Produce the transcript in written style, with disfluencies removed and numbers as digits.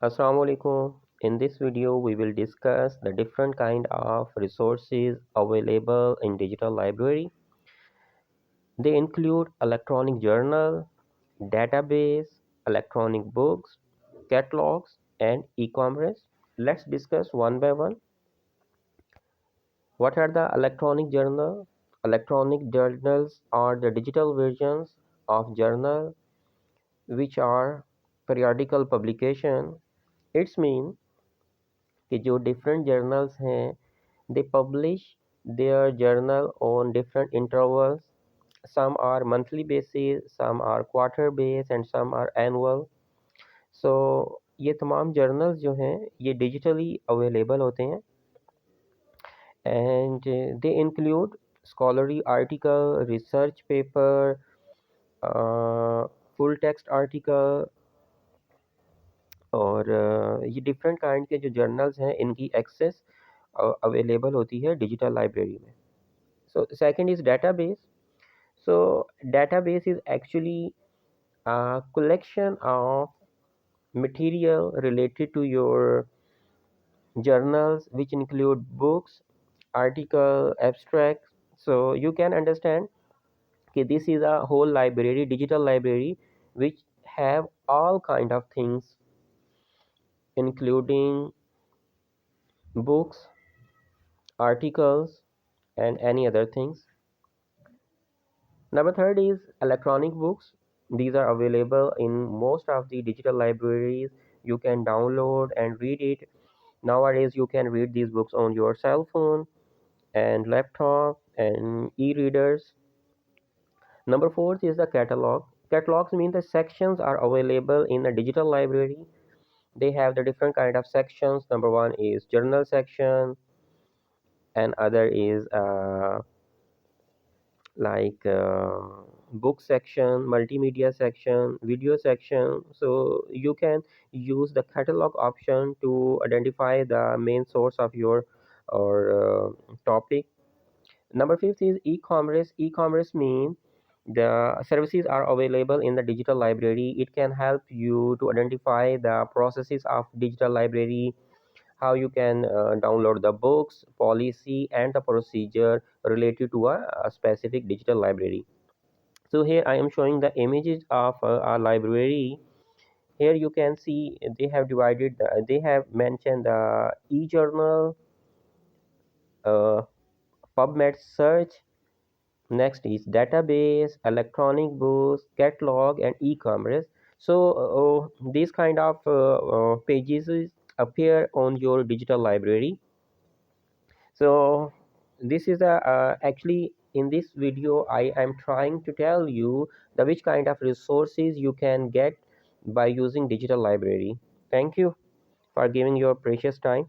Assalamu alaikum. In this video, we will discuss the different kind of resources available in digital library. They include electronic journal, database, electronic books, catalogs, and e-commerce. Let's discuss one by one. What are the electronic journal? Electronic journals are the digital versions of journal which are periodical publication. It's mean कि जो different journals हैं they publish their journal on different intervals. Some are monthly basis, some are quarter based and some are annual. So ये तमाम journals जो हैं ये digitally available होते हैं and they include scholarly article, research paper, full text article और ये different kind के जो जर्नल्स हैं इनकी एक्सेस अवेलेबल होती है डिजिटल लाइब्रेरी में. So second is database. So database is actually a collection of material related to your journals which include books, article, abstracts. So you can understand that this is a whole library, digital library, which have all kind of things including books, articles, and any other things. Number third is electronic books. These are available in most of the digital libraries. You can download and read it. Nowadays, you can read these books on your cell phone and laptop and e-readers. Number fourth is the catalog. Catalogs mean the sections are available in a digital library. They have the different kind of sections. Number one is journal section, and other is book section, multimedia section, video section. So you can use the catalog option to identify the main source of your or topic. Number fifth is e-commerce. E-commerce means the services are available in the digital library. It can help you to identify the processes of digital library, how you can download the books, policy, and the procedure related to a specific digital library. So here I am showing the images of our library. Here you can see they have mentioned the e-journal, uh, PubMed search. Next is database, electronic books, catalog, and e-commerce. So these kind of pages appear on your digital library. So this is a actually in this video I am trying to tell you the which kind of resources you can get by using digital library. Thank you for giving your precious time.